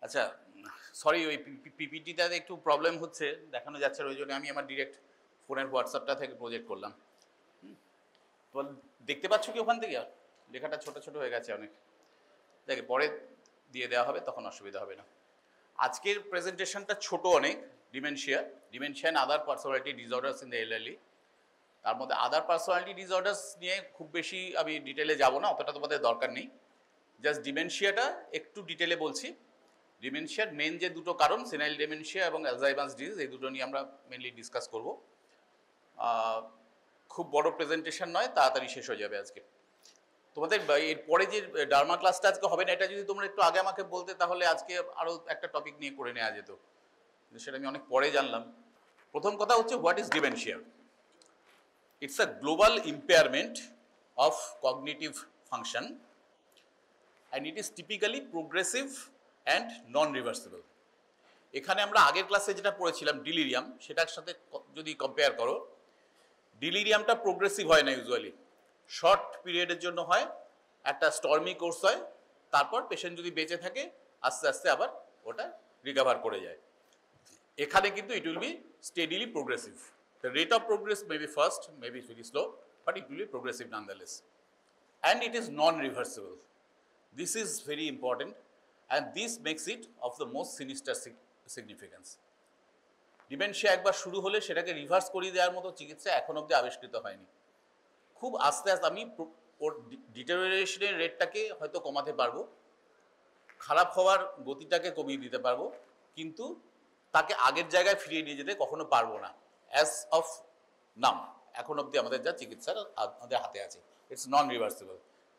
আচ্ছা, সরি ওই পিপিটিটাতে একটু প্রবলেম হচ্ছে, দেখানো যাচ্ছে না, ওই জন্য আমি আমার ডিরেক্ট ফোনের হোয়াটসঅ্যাপটা থেকে প্রজেক্ট করলাম। তো দেখতে পাচ্ছ কি ওখান থেকে? লেখাটা ছোট ছোট হয়ে গেছে অনেক। দেখে পরে দিয়ে দেওয়া হবে, তখন অসুবিধা হবে না। আজকের প্রেজেন্টেশনটা ছোট অনেক। Dementia and other personality disorders in the LLE. তার মধ্যে আদার পার্সোনালিটি ডিসঅর্ডার্স নিয়ে খুব বেশি আমি ডিটেলে যাব না, অতটা তোমাদের দরকার নেই। জাস্ট ডিমেনশিয়াটা একটু ডিটেলে বলছি। ডিমেনশিয়ার মেন যে দুটো কারণ, সেনাইল ডিমেনশিয়া এবং অ্যালজাইমার্স ডিজিজ, এই দুটো নিয়ে আমরা মেনলি ডিসকাস করব। খুব বড় প্রেজেন্টেশন নয়, তাড়াতাড়ি শেষ হয়ে যাবে আজকে। তোমাদের এরপরে যে ডার্মা ক্লাসটা আজকে হবে না, এটা যদি তোমরা একটু আগে আমাকে বলতে, তাহলে আজকে আরও একটা টপিক নিয়ে করে নেওয়া যেত, কিন্তু সেটা আমি অনেক পরে জানলাম। প্রথম কথা হচ্ছে, what is dementia? It's a global impairment of cognitive function and it is typically progressive and non reversible. এখানে আমরা আগের ক্লাসে যেটা পড়েছিলাম ডিলিরিয়াম, সেটার সাথে যদি কম্পেয়ার করো, ডিলিরিয়ামটা প্রোগ্রেসিভ হয় না ইউজুয়ালি, শর্ট পিরিয়ডের জন্য হয়, একটা স্টর্মি কোর্স হয়, তারপর পেশেন্ট যদি বেঁচে থাকে আস্তে আস্তে আবার ওটা রিকভার করে যায়। এখানে কিন্তু it will be steadily progressive. The rate of progress may be first, may be very slow, but it will be progressive nonetheless. And it is non-reversible. This is very important, and this makes it of the most sinister significance. Dementia একবার শুরু হলে সেটাকে reverse করিয়ে দেওয়ার মতো চিকিৎসা এখন অবধি আবিষ্কৃত হয়নি। খুব আস্তে আস্তে আমি ওর ডিটেরিওরেশনের রেটটাকে হয়তো কমাতে পারবো, খারাপ হওয়ার গতিটাকে কমিয়ে দিতে পারবো, কিন্তু তাকে আগের জায়গায় ফিরিয়ে নিয়ে যেতে কখনো পারবো না। অ্যাজ অফ নাম, এখন অবধি আমাদের যা চিকিৎসা আমাদের হাতে আছে, ইটস নন রিভার্সিবল।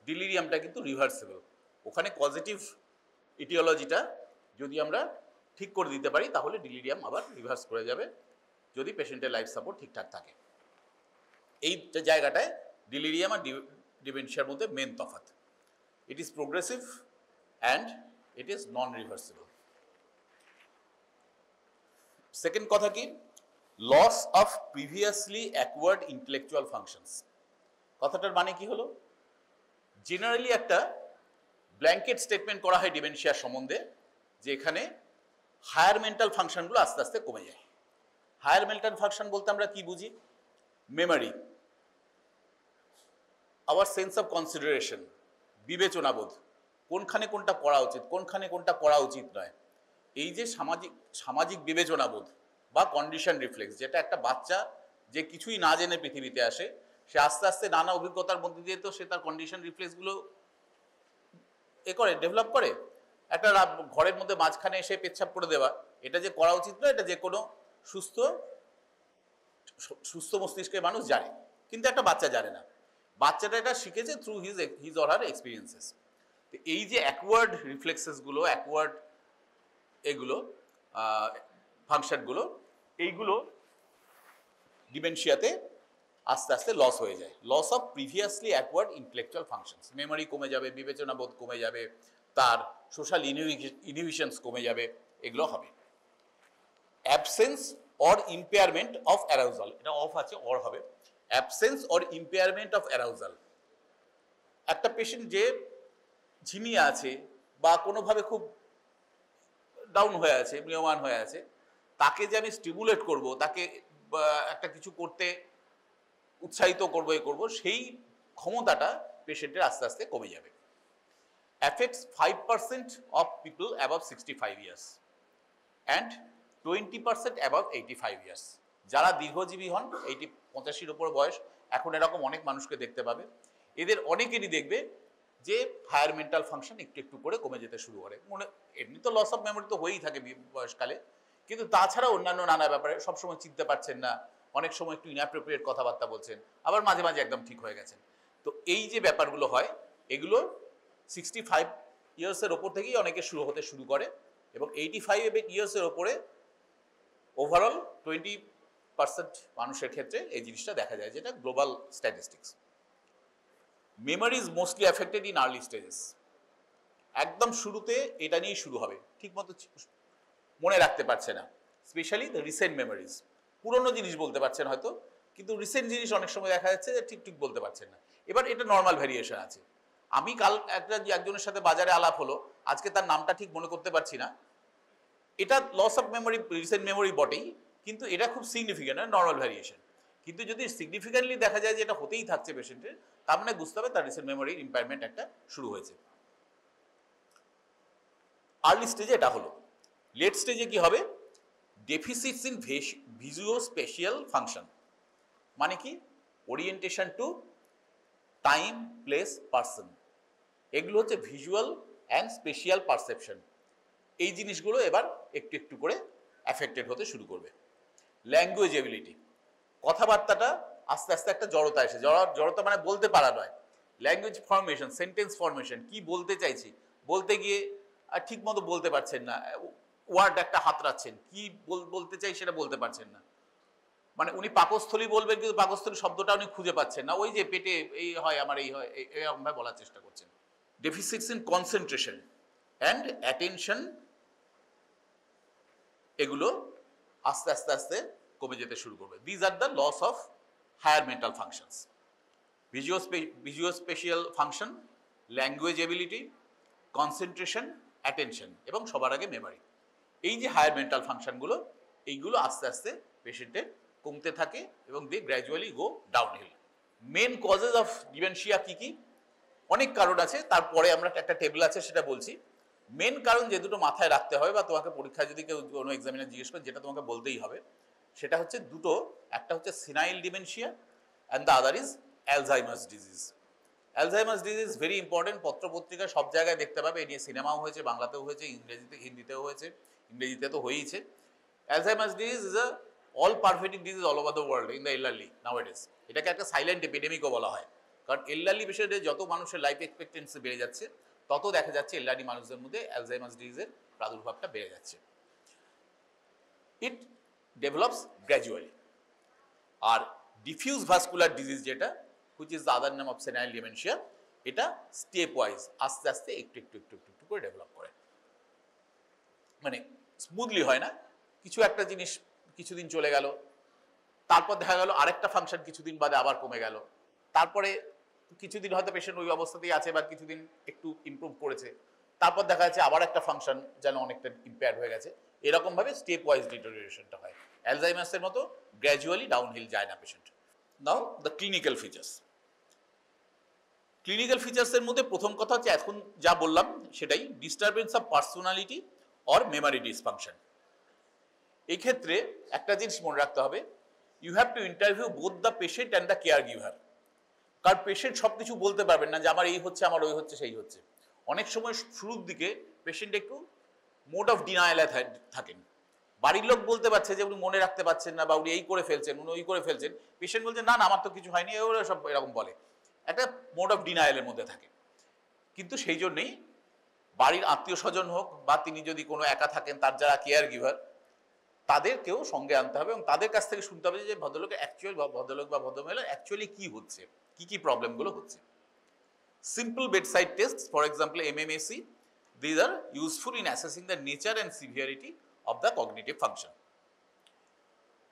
ডিলিরিয়ামটা কিন্তু রিভার্সিবল। ওখানে পজিটিভ ইটিওলজিটা যদি আমরা ঠিক করে দিতে পারি, তাহলে ডিলিরিয়াম আবার রিভার্স করে যাবে, যদি পেশেন্টের লাইফ সাপোর্ট ঠিকঠাক থাকে। এই জায়গাটায় ডিলিরিয়াম আর ডিমেনশিয়ার মধ্যে মেন তফাৎ। It is progressive and it is non reversible. Second কথা কি? Loss of previously acquired intellectual functions. কথাটার মানে কি হলো? জেনারেলি একটা ব্ল্যাঙ্কেট স্টেটমেন্ট করা হয় ডিমেনশিয়ার সম্বন্ধে, যে এখানে হায়ার মেন্টাল ফাংশনগুলো আস্তে আস্তে কমে যায়। হায়ার মেন্টাল ফাংশন বলতে আমরা কি বুঝি? Memory, our sense of consideration, বিবেচনাবোধ, কোনখানে কোনটা করা উচিত, কোনখানে কোনটা করা উচিত নয়, এই যে সামাজিক বিবেচনাবোধ বা কন্ডিশন রিফ্লেক্স, যেটা একটা বাচ্চা যে কিছুই না জেনে পৃথিবীতে আসে, সে আস্তে আস্তে নানা অভিজ্ঞতার মধ্যে দিয়ে তো সে তার কন্ডিশন রিফ্লেক্সগুলো ডেভেলপ করে। একটা ঘরের মধ্যে মাঝখানে এসে পেচ্ছাপ করে দেওয়া, এটা যে করা উচিত নয়, এটা যে কোনো সুস্থ মস্তিষ্কের মানুষ জানে, কিন্তু একটা বাচ্চা জানে না। বাচ্চাটা এটা শিখেছে through his or her experiences. তো এই যে অ্যাকওয়ার্ড রিফ্লেক্সেসগুলো, অ্যাকওয়ার্ড এগুলো ফাংশনগুলো, এইগুলো ডিমেনশিয়াতে আস্তে আস্তে লস হয়ে যায়। Loss of previously acquired intellectual functions, memory কমে যাবে, বিবেচনাবোধ কমে যাবে, তার সোশ্যাল ইনহিবিশনস কমে যাবে, এগুলো হবে। Absence or impairment of arousal, এটা অফ আছে, অর হবে। Absence or impairment of arousal. একটা পেশেন্ট যে ঝিমিয়ে আছে বা কোনোভাবে খুব ডাউন হয়ে আছে, ম্রিয়মান হয়ে আছে, তাকে যে আমি স্টিমুলেট করব, তাকে একটা কিছু করতে উৎসাহিত করবো, সেই ক্ষমতাটা পেশেন্টের আস্তে আস্তে কমে যাবে। Affects 5% of people above 65 years and 20% above 85 years. যারা দীর্ঘজীবী হন, 85-র উপর বয়স, এখন এরকম অনেক মানুষকে দেখতে পাবে, এদের অনেকেরই দেখবে যে হায়ার মেন্টাল ফাংশন একটু একটু করে কমে যেতে শুরু করে। এমনি তো লস অফ মেমোরি তো হয়েই থাকে বয়সকালে, কিন্তু তাছাড়া অন্যান্য নানা ব্যাপারে সবসময় চিনতে পারছেন না, অনেক সময় একটু ইনঅ্যাপ্রোপ্রিয়েট কথাবার্তা বলছেন, আবার মাঝে মাঝে একদম ঠিক হয়ে গেছেন। তো এই যে ব্যাপারগুলো হয়, এগুলো 65 ইয়ার্সের ওপর থেকেই অনেকে শুরু করে, এবং 85 ইয়ার্সের ওপরে ওভারঅল 20% মানুষের ক্ষেত্রে এই জিনিসটা দেখা যায়, যেটা global statistics. Memory is mostly affected in early stages. একদম শুরুতে এটা নিয়েই শুরু হবে, ঠিকমতো মনে রাখতে পারছে না, স্পেশালি দ্য রিসেন্ট মেমোরিজ। পুরনো জিনিস বলতে পারছেন হয়তো, কিন্তু রিসেন্ট জিনিস অনেক সময় দেখা যাচ্ছে যে ঠিক বলতে পারছেন না। এবার এটা নর্মাল ভ্যারিয়েশন আছে। আমি কাল একজনের সাথে বাজারে আলাপ হলো, আজকে তার নামটা ঠিক মনে করতে পারছি না, এটা loss of memory, recent memory বটেই, কিন্তু এটা খুব সিগনিফিকেন্ট না, নর্মাল ভ্যারিয়েশন। কিন্তু যদি সিগনিফিকেন্টলি দেখা যায় যে এটা হতেই থাকছে পেশেন্টের, তার মানে বুঝতে হবে তার রিসেন্ট মেমোরির ইম্পায়ারমেন্ট একটা শুরু হয়েছে। আর্লি স্টেজে এটা হলো। লেট স্টেজে কি হবে? ডেফিসিটস ইন ভিজুও স্পেশিয়াল ফাংশন, মানে কি? Orientation to time, place, person, এগুলো হচ্ছে ভিজুয়াল অ্যান্ড স্পেশিয়াল পারসেপশন। এই জিনিসগুলো এবার একটু একটু করে অ্যাফেক্টেড হতে শুরু করবে। ল্যাঙ্গুয়েজ এবিলিটি, কথাবার্তাটা আস্তে আস্তে একটা জড়তা এসে, জড়তা মানে বলতে পারা নয়। ল্যাঙ্গুয়েজ ফর্মেশন, সেন্টেন্স ফর্মেশন, কি বলতে চাইছি, বলতে গিয়ে আর ঠিক মতো বলতে পারছেন না, ওয়ার্ড একটা হাতড়াচ্ছেন, কি বলতে চাই সেটা বলতে পারছেন না। মানে উনি পাকস্থলী বলবেন কিন্তু পাকস্থলী শব্দটা উনি খুঁজে পাচ্ছেন না, ওই যে পেটে এই হয় আমার এই হয়, এরকম ভাবে বলার চেষ্টা করছেন। Deficits in concentration and attention, এগুলো আস্তে আস্তে আস্তে কমে যেতে শুরু করবে। These are the loss of higher mental functions. Visuo spatial function, language ability, concentration, attention এবং সবার আগে মেমোরি। এই যে হায়ার মেন্টাল ফাংশনগুলো, এইগুলো আস্তে আস্তে পেশেন্টের কমতে থাকে এবং they gradually go downhill. Main causes of dementia কি কি? অনেক কারণ আছে, তারপরে আমরা একটা টেবিল আছে সেটা বলছি। মেন কারণ যে দুটো মাথায় রাখতে হবে, বা তোমাকে পরীক্ষায় যদি কেউ কোনো এক্সামিনার জিজ্ঞেস করে, যেটা তোমাকে বলতেই হবে, সেটা হচ্ছে দুটো। একটা হচ্ছে senile dementia and the other is Alzheimer's disease. Alzheimer's disease very important, পত্রপত্রিকা সব জায়গায় দেখতে পাবে, এ নিয়ে সিনেমাও হয়েছে, বাংলাতেও হয়েছে, হিন্দিতেও হয়েছে, ইংরেজিতে তো হয়েইছে। Alzheimer's disease is a all pervading disease all over the world in the elderly nowadays. এটাকে একটা সাইলেন্ট এপিডেমিকও বলা হয়, কারণ এল্ডারলি বিষয়ে যত মানুষের লাইফ এক্সপেক্টেন্সি বেড়ে যাচ্ছে, তত দেখা যাচ্ছে এল্ডারলি মানুষদের মধ্যে অ্যালজাইমার্স ডিজিজের প্রাদুর্ভাবটা বেড়ে যাচ্ছে। It develops gradually. আর ডিফিউজ ভাস্কুলার ডিজিজ যেটা, which is the other name of senile dementia, এটা স্টেপ ওয়াইজ আস্তে আস্তে একটু একটু একটু একটু একটু করে ডেভেলপ করে, মানে স্মুথলি হয় না। কিছু একটা জিনিস কিছুদিন চলে গেল, তারপর দেখা গেল আরেকটা ফাংশন কিছুদিন বাদে আবার কমে গেল, তারপরে কিছুদিন হয়তো পেশেন্ট ওই অবস্থাতেই আছে বা কিছুদিন একটু ইমপ্রুভ করেছে, তারপর দেখা যাচ্ছে আবার একটা ফাংশন যেন অনেকটা ইম্পেয়ার হয়ে গেছে। এরকম ভাবে স্টেপ ওয়াইজ ডিটোরিয়েশনটা হয়। অ্যালজাইমার্সের মতো গ্র্যাজুয়ালি ডাউনহিল যায় না patient. Now the clinical features. Clinical ফিচার্সের মধ্যে প্রথম কথা হচ্ছে এখন যা বললাম সেটাই, disturbance of personality or memory dysfunction. এই ক্ষেত্রে একটা জিনিস মনে রাখতে হবে, you have to interview both the patient and the care giver. কারণ পেশেন্ট সব কিছু বলতে পারবেন না যে আমার এই হচ্ছে, আমার ওই হচ্ছে, সেই হচ্ছে। অনেক সময় শুরুর দিকে পেশেন্ট একটু মোড অফ ডিনায়ালে থাকেন, বাড়ির লোক বলতে পারছে যে উনি মনে রাখতে পারছেন না, বা উনি এই করে ফেলছেন, উনি ওই করে ফেলছেন, পেশেন্ট বলছে না না আমার তো কিছু হয়নি, ওরা সব এরকম বলে, একটা মোড অফ ডিনায়ালের মধ্যে থাকে। কিন্তু সেই জন্যেই বাড়ির আত্মীয় স্বজন হোক বা তিনি যদি কোনো একা থাকেন, তার যারা কেয়ার গিভার, তাদেরকেও সঙ্গে আনতে হবে এবং তাদের কাছ থেকে শুনতে হবে যে ভদ্রলোকের অ্যাকচুয়াল, বা ভদ্রলোক বা ভদ্রমহিলা অ্যাকচুয়ালি কি হচ্ছে, কি প্রবলেমগুলো হচ্ছে। Simple bedside test, for example MMAC, these are useful in assessing the nature and severity of the cognitive function.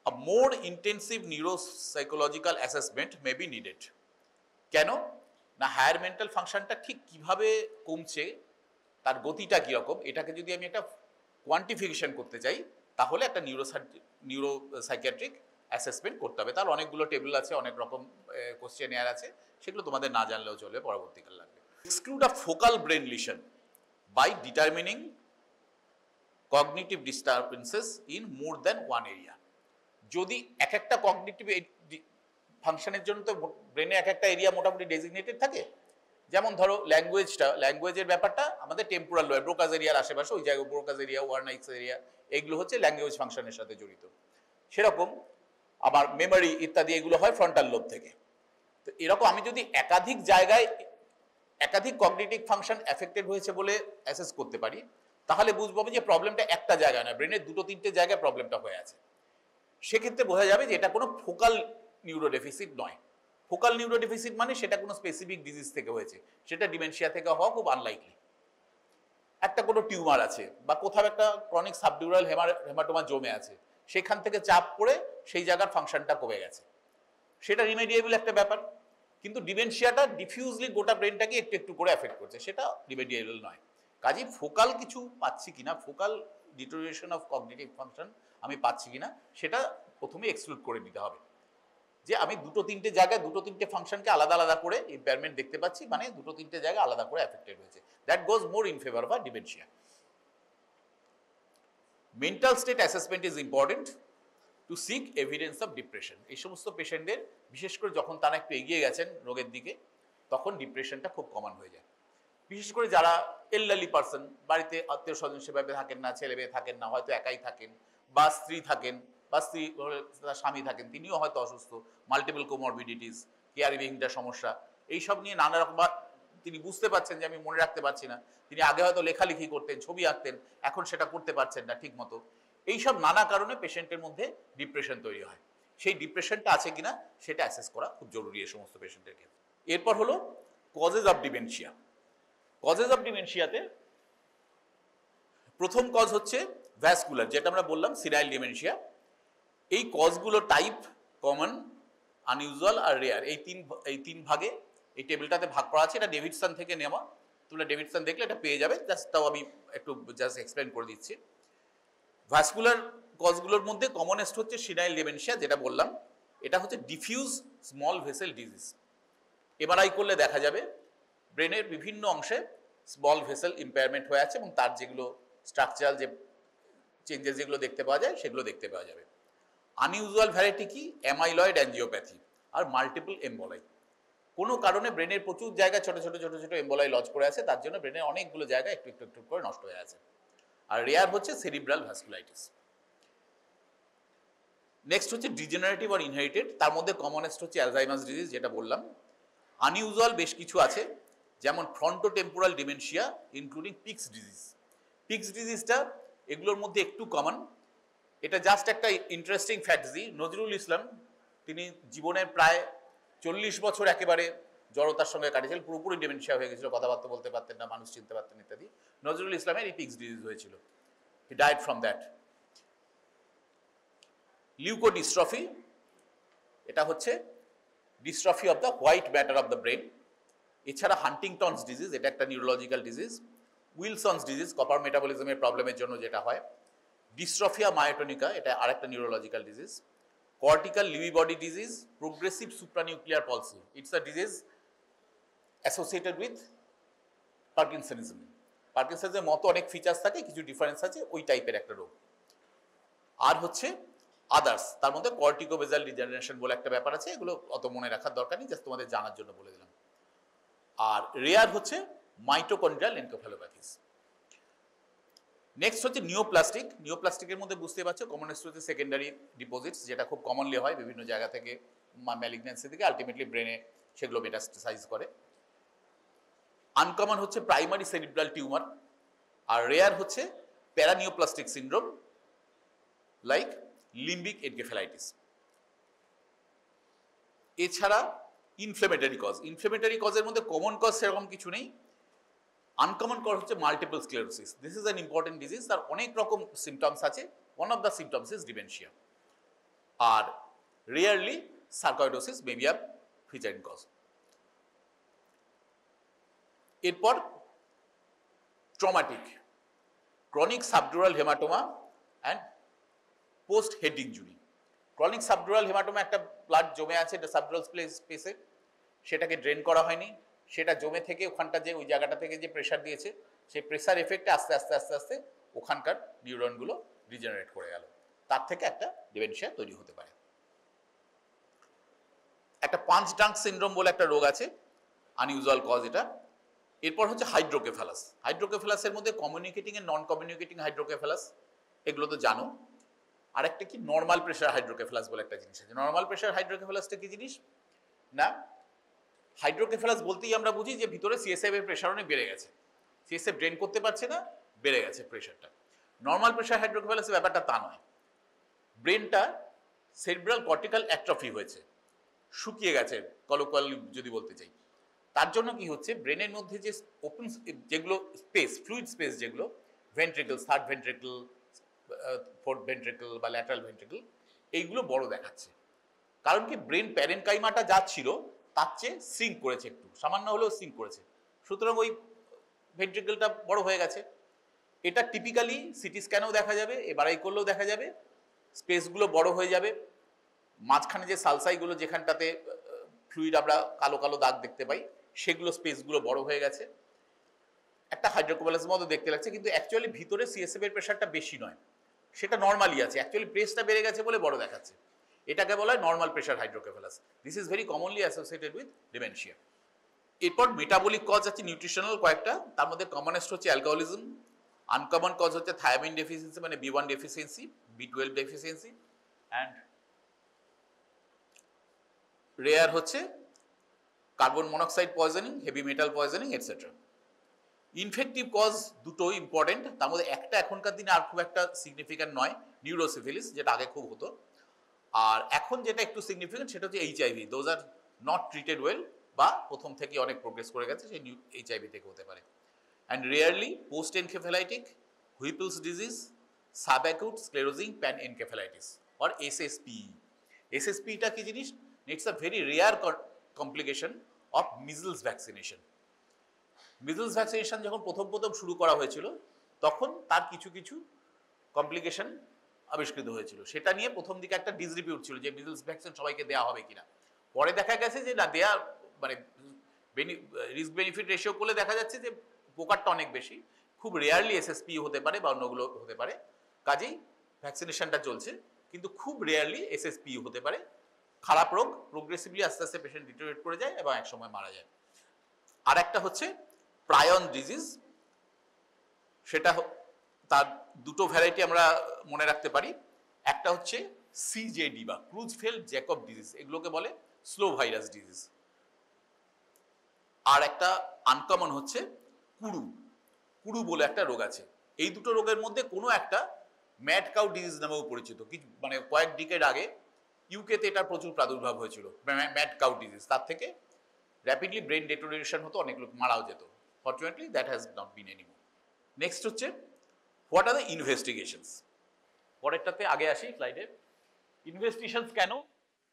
A more intensive neuropsychological assessment may be needed. কেন না, হায়ার মেন্টাল ফাংশনটা ঠিক কিভাবে কমছে, তার গতিটা কীরকম, এটাকে যদি আমি একটা কোয়ান্টিফিকেশন করতে চাই, তাহলে একটা নিউরোসাইকিয়াট্রিক অ্যাসেসমেন্ট করতে হবে। তার অনেকগুলো টেবিল আছে, অনেক রকম কোশ্চেনিয়ার আছে, সেগুলো তোমাদের না জানলেও চলবে, পরবর্তীকাল লাগবে। Exclude a focal brain lesion by determining cognitive disturbances in more than one area. যদি এক একটা কগনিটিভ ফাংশনের জন্য তো ব্রেনে এক একটা এরিয়া মোটামুটি ডেজিগনেটেড থাকে, যেমন ধরো ল্যাঙ্গুয়েজের ব্যাপারটা আমাদের টেম্পোরাল লোব, ব্রোকাস এরিয়ার আশেপাশে, ওই জায়গায় ব্রোকাস এরিয়া, ওয়ার্নাইক্স এরিয়া, এগুলো হচ্ছে ল্যাঙ্গুয়েজ ফাংশনের সাথে জড়িত। সেরকম আবার মেমোরি ইত্যাদি এগুলো হয় ফ্রন্টাল লোব থেকে। তো এরকম আমি যদি একাধিক জায়গায় একাধিক কগনিটিভ ফাংশন এফেক্টেড হয়েছে বলে অ্যাসেস করতে পারি, তাহলে বুঝবো যে প্রবলেমটা একটা জায়গায় নয়, ব্রেনের দুটো তিনটে জায়গায় প্রবলেমটা হয়ে আছে। সেক্ষেত্রে বোঝা যাবে যে এটা কোনো ফোকাল নিউরোডেফিসিট নয়। ফোকাল নিউরোডেফিসিট মানে সেটা কোনো স্পেসিফিক ডিজিজ থেকে হয়েছে, সেটা ডিমেনশিয়া থেকে হওয়া খুব আনলাইকলি। একটা কোনো টিউমার আছে বা কোথাও একটা ক্রনিক সাবডিউরাল হেমাটোমা জমে আছে, সেখান থেকে চাপ পড়ে সেই জায়গার ফাংশনটা কমে গেছে, সেটা রিমেডিয়েবল একটা ব্যাপার। কিন্তু ডিমেনশিয়াটা ডিফিউজলি গোটা ব্রেনটাকে একটু একটু করে এফেক্ট করছে, সেটা রিমেডিয়েবল নয়। কাজেই ফোকাল কিছু পাচ্ছি কিনা, focal deterioration of cognitive function আমি পাচ্ছি কিনা সেটা প্রথমে এক্সক্লুড করে দিতে হবে, যে আমি দুটো তিনটে জায়গায় দুটো তিনটে ফাংশনকে আলাদা আলাদা করে ইম্পেয়ারমেন্ট দেখতে পাচ্ছি, মানে দুটো তিনটে জায়গা আলাদা করে অ্যাফেক্টেড হয়েছে। That goes more in favour of a dementia. Mental state assessment is important to seek evidence of depression. এই সমস্ত পেশেন্টদের বিশেষ করে যখন তারা একটু এগিয়ে গেছেন রোগের দিকে, তখন ডিপ্রেশনটা খুব কমন হয়ে যায়। বিশেষ করে যারা এল্ডারলি পার্সন, বাড়িতে আত্মীয় স্বজন সেভাবে থাকেন না, ছেলে মেয়ে থাকেন না, হয়তো একাই থাকেন, বা স্ত্রী থাকেন, বা স্ত্রী তার স্বামী থাকেন, তিনিও হয়তো অসুস্থ, মাল্টিপল কোমরবিডিটিস, কেয়ারিংটা সমস্যা, এইসব নিয়ে নানা রকম, তিনি বুঝতে পারছেন যে আমি মনে রাখতে পারছি না, তিনি আগে হয়তো লেখালেখি করতেন, ছবি আঁকতেন, এখন সেটা করতে পারছেন না ঠিক মতো, এইসব নানা কারণে পেশেন্টের মধ্যে ডিপ্রেশন তৈরি হয়। সেই ডিপ্রেশনটা আছে কিনা সেটা অ্যাসেস করা খুব জরুরি এই সমস্ত পেশেন্টের ক্ষেত্রে। এরপর হলো causes of dementia. Causes of ডিমেনশিয়াতে প্রথম কজ হচ্ছে ভ্যাসকুলার, যেটা আমরা বললাম সিনাইল ডিমেনশিয়া। এই কজগুলো টাইপ, কমন, আনইউজুয়াল আর রেয়ার, এই তিন ভাগে এই টেবিলটাতে ভাগ করা আছে। এটা ডেভিডসন থেকে নেওয়া, তোমরা ডেভিডসন দেখলে এটা পেয়ে যাবে, জাস্ট তাও আমি একটু জাস্ট এক্সপ্লেন করে দিচ্ছি। ভাস্কুলার কজগুলোর মধ্যে কমনেস্ট হচ্ছে সিনাইল ডিমেনশিয়া, যেটা বললাম, এটা হচ্ছে diffuse small vessel disease. MRI করলে দেখা যাবে ব্রেনের বিভিন্ন অংশে স্মল ভেসেল ইম্পেয়ারমেন্ট হয়ে আছে, এবং তার যেগুলো স্ট্রাকচারাল যে চেঞ্জেস যেগুলো দেখতে পাওয়া যায় সেগুলো দেখতে পাওয়া যাবে। আনইউজুয়াল ভ্যারাইটি কি? অ্যামাইলয়েড অ্যাঞ্জিওপ্যাথি আর মাল্টিপল এম্বোলাই। কোনো কারণে ব্রেনের প্রচুর জায়গায় ছোট ছোট ছোট ছোট এম্বোলাই লজ করে আছে, তার জন্য ব্রেনের অনেকগুলো জায়গা একটু একটু একটু করে নষ্ট হয়ে আছে। আর রেয়ার হচ্ছে সেরিব্রাল ভাস্কুলাইটিস। নেক্সট হচ্ছে ডিজেনারেটিভ আর ইনহেরিটেড, তার মধ্যে কমনেস্ট হচ্ছে অ্যালজাইমার্স ডিজিজ, যেটা বললাম। আনইউজুয়াল বেশ কিছু আছে, যেমন frontotemporal dementia including Pick's disease. Pick's ডিজিজটা এগুলোর মধ্যে একটু কমন। এটা জাস্ট একটা ইন্টারেস্টিং ফ্যাক্ট দিই, নজরুল ইসলাম তিনি জীবনের প্রায় 40 বছর একেবারে জড়তার সঙ্গে কাটিয়েছিলেন, পুরোপুরি ডিমেনশিয়া হয়ে গেছিল, কথাবার্তা বলতে পারতেন না, মানুষ চিনতে পারতেন ইত্যাদি। নজরুল ইসলামের এই পিক্স ডিজিজ হয়েছিল, he died from that. Leukodystrophy, এটা হচ্ছে dystrophy of the white matter of the brain. এছাড়া হান্টিংটনস ডিজিজ, এটা একটা neurological disease. Wilson's disease, copper মেটাবলিজমের প্রবলেমের জন্য যেটা হয়। ডিস্ট্রফিয়া মায়োটনিকা, এটা আরেকটা neurological disease. Cortical Lewy body disease, progressive supranuclear palsy, it's a disease associated with parkinsonism. পার্কিনসনিজমের মতো অনেক ফিচার্স থাকে, কিছু ডিফারেন্স আছে, ওই টাইপের একটা রোগ। আর হচ্ছে আদার্স, তার মধ্যে কর্টিকোভেজাল ডিজেনারেশন বলে একটা ব্যাপার আছে, এগুলো অত মনে রাখার দরকার নেই, জাস্ট তোমাদের জানার জন্য বলে দিলাম। আর রেয়ার হচ্ছে মাইটোকন্ড্রিয়াল এনকেফ্যালোপ্যাথিস। নেক্সট হচ্ছে নিওপ্লাস্টিক। নিওপ্লাস্টিকের মধ্যে বুঝতে পারছো কমনেস্ট হচ্ছে সেকেন্ডারি ডিপোজিটস, যেটা খুব কমনলি হয় বিভিন্ন জায়গা থেকে ম্যালিগন্যান্সি থেকে আলটিমেটলি ব্রেনে সেগুলো মেটাস্টাসাইজ করে। আনকমন হচ্ছে প্রাইমারি সেরিব্রাল টিউমার। আর রেয়ার হচ্ছে paraneoplastic syndrome like limbic encephalitis. এছাড়া ইনফ্লেমেটারি কজ, ইনফ্লেমেটারি কজের মধ্যে কমন কজ সেরকম কিছু নেই। আনকমন কজ হচ্ছে multiple sclerosis, this is an important disease, তার অনেক রকম সিমটমস আছে, one of the symptoms is dementia. আর rarely sarcoidosis may be a featuring cause. এরপর traumatic, chronic subdural haematoma and post head injury. Chronic subdural haematoma, একটা blood জমে আছে এটা সাবডুরাল স্পেসে, সেটাকে ড্রেন করা হয়নি, সেটা জমে থেকে ওখানটা যে ওই জায়গাটা থেকে যে প্রেশার দিয়েছে সেই প্রেশার এফেক্টে আস্তে আস্তে আস্তে আস্তে ওখানকার নিউরনগুলো ডিজেনারেট করে গেল, তার থেকে একটা ডিমেনশিয়া তৈরি হতে পারে। একটা পাঞ্চ ডাঙ্ক সিনড্রোম বলে একটা রোগ আছে, আনইউজুয়াল কজ এটা। এরপর হচ্ছে হাইড্রোকেফালাস। হাইড্রোকেফালাসের মধ্যে communicating and non communicating hydrocephalus, এগুলো তো জানো। আর একটা কি নর্মাল প্রেশার হাইড্রোকেফালাস বলে একটা জিনিস আছে। নর্মাল প্রেশার হাইড্রোকেফালাসটা কি জিনিস না, হাইড্রোকেফালাস বলতেই আমরা বুঝি যে ভিতরে সিএসএফ এর প্রেশার অনেক বেড়ে গেছে, সিএসএফ ড্রেন করতে পারছে না, বেড়ে গেছে প্রেশারটা। নর্মাল প্রেশার হাইড্রোকেফালাসের ব্যাপারটা তা নয়, ব্রেনটা সেরিব্রাল কর্টিক্যাল অ্যাট্রফি হয়েছে, শুকিয়ে গেছে কলোকাল যদি বলতে চাই। তার জন্য কি হচ্ছে, ব্রেনের মধ্যে যে ওপেন যেগুলো স্পেস, ফ্লুইড স্পেস যেগুলো, ventricle, third ventricle, fourth ventricle বা ল্যাটারাল ভেন্ট্রিকল, এইগুলো বড় দেখাচ্ছে। কারণ কি, ব্রেন প্যারেনকাইমাটা যা ছিল তার চেয়ে সিঙ্ক করেছে, একটু সামান্য হলেও সিঙ্ক করেছে, সুতরাং ওই ভেন্ট্রিকলটা বড় হয়ে গেছে। এটা টিপিক্যালি সিটি স্ক্যানেও দেখা যাবে, এমআরআই করলেও দেখা যাবে। স্পেসগুলো বড় হয়ে যাবে, মাঝখানে যে সালসাইগুলো যেখানটাতে ফ্লুইড আমরা কালো কালো দাগ দেখতে পাই সেগুলো স্পেসগুলো বড় হয়ে গেছে, একটা হাইড্রোকোভালাসের মতো দেখতে লাগছে, কিন্তু অ্যাকচুয়ালি ভিতরে সিএসএফ এর প্রেশারটা বেশি নয়, সেটা নর্মালি আছে, অ্যাকচুয়ালি প্রেসটা বেড়ে গেছে বলে বড় দেখাচ্ছে। এটাকে বলা হয় normal pressure hydrocephalus. This is very commonly associated with dementia. এরপর মেটাবলিক কজ আছে নিউট্রিশনাল কয়েকটা, তার মধ্যে কমনেস্ট হচ্ছে অ্যালকোহলিজম, আনকমন কজ হচ্ছে থায়ামিন ডেফিসিয়েন্সি মানে বি1 ডেফিসিয়েন্সি, বি12 ডেফিসিয়েন্সি, অ্যান্ড রেয়ার হচ্ছে carbon monoxide poisoning, heavy metal poisoning etcetera. Infective cause দুটো ইম্পর্টেন্ট, তার মধ্যে একটা এখনকার দিনে আর খুব একটা সিগনিফিক্যান্ট নয়, নিউরোসিফিলিস, যেটা আগে খুব হতো। আর এখন যেটা একটু সিগনিফিক্যান্ট সেটা হচ্ছে HIV. Those are not treated well, বা প্রথম থেকে অনেক প্রোগ্রেস করে গেছে, সেই এইচআইভি থেকে হতে পারে। And rarely post encephalitic Whipple's disease, subacute sclerosing pan encephalitis or SSP. এসএসপিটা কি জিনিস? It's a very rare complication of measles vaccination. Measles vaccination যখন প্রথম শুরু করা হয়েছিল তখন তার কিছু কিছু কমপ্লিকেশন আবিষ্কৃত হয়েছিল, সেটা নিয়ে প্রথম দিকে একটা ডিসরিপিউট ছিল যে মিজলস ভ্যাকসিন সবাইকে দেওয়া হবে কিনা। পরে দেখা গেছে যে না, দেয়া মানে রিস্ক বেনিফিট রেশিও করলে দেখা যাচ্ছে যে উপকারটা অনেক বেশি, খুব রেয়ারলি এসএসপি হতে পারে বা অন্যগুলো হতে পারে, কাজেই ভ্যাকসিনেশনটা চলছে, কিন্তু খুব রেয়ারলি এসএসপি হতে পারে। খারাপ রোগ, প্রোগ্রেসিভলি আস্তে আস্তে পেশেন্ট ডিটোরিয়েট করে যায় এবং একসময় মারা যায়। আর একটা হচ্ছে প্রায়ন ডিজিজ, সেটা তার দুটো ভ্যারাইটি আমরা মনে রাখতে পারি। একটা হচ্ছে সিজেডি বা ক্রুজফেল্ড জ্যাকব ডিজিজ, এগুলোকে বলে স্লো ভাইরাস ডিজিজ। আর একটা আনকমন হচ্ছে কুরু, কুরু বলে একটা রোগ আছে। এই দুটো রোগের মধ্যে কোনো একটা ম্যাড কাউ ডিজিজ নামেও পরিচিত, কি মানে কয়েক ডিকেড আগে ইউকেতে এটার প্রচুর প্রাদুর্ভাব হয়েছিল, ম্যাড কাউ ডিজিজ। তার থেকে র্যাপিডলি ব্রেন ডেটোরিয়েশন হতো, অনেক লোক মারাও যেত। Fortunately that has not been anymore. Next হচ্ছে হোয়াট আর দ্য ইনভেস্টিগেশনস। পরেরটাতে আগে আসি স্লাইডে। ইনভেস্টিগেশনস কেন?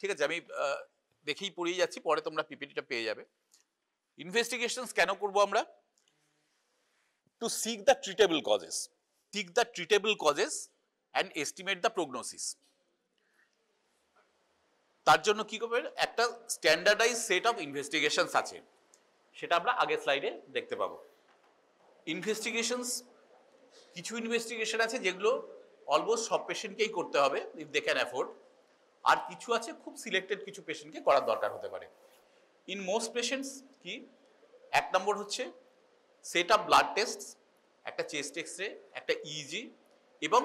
ঠিক আছে, আমি দেখেই পড়িয়ে যাচ্ছি, পরে তোমরা পিপিটিটা পেয়ে যাবে। ইনভেস্টিগেশনস কেন করব আমরা? To seek the treatable causes, sick the treatable causes and estimate the prognosis. তার জন্য কি করবে, একটা স্ট্যান্ডার্ডাইজ সেট অফ ইনভেস্টিগেশনস আছে, সেটা আমরা আগের স্লাইডে দেখতে পাবো। ইনভেস্টিগেশনস, কিছু ইনভেস্টিগেশন আছে যেগুলো অলমোস্ট সব পেশেন্টকেই করতে হবে ইফ দে ক্যান অ্যাফোর্ড, আর কিছু আছে খুব সিলেক্টেড কিছু পেশেন্টকে করার দরকার হতে পারে। ইন মোস্ট পেশেন্টস কি, এক নম্বর হচ্ছে সেট আপ ব্লাড টেস্ট, একটা চেস্ট এক্সরে, একটা ইজি এবং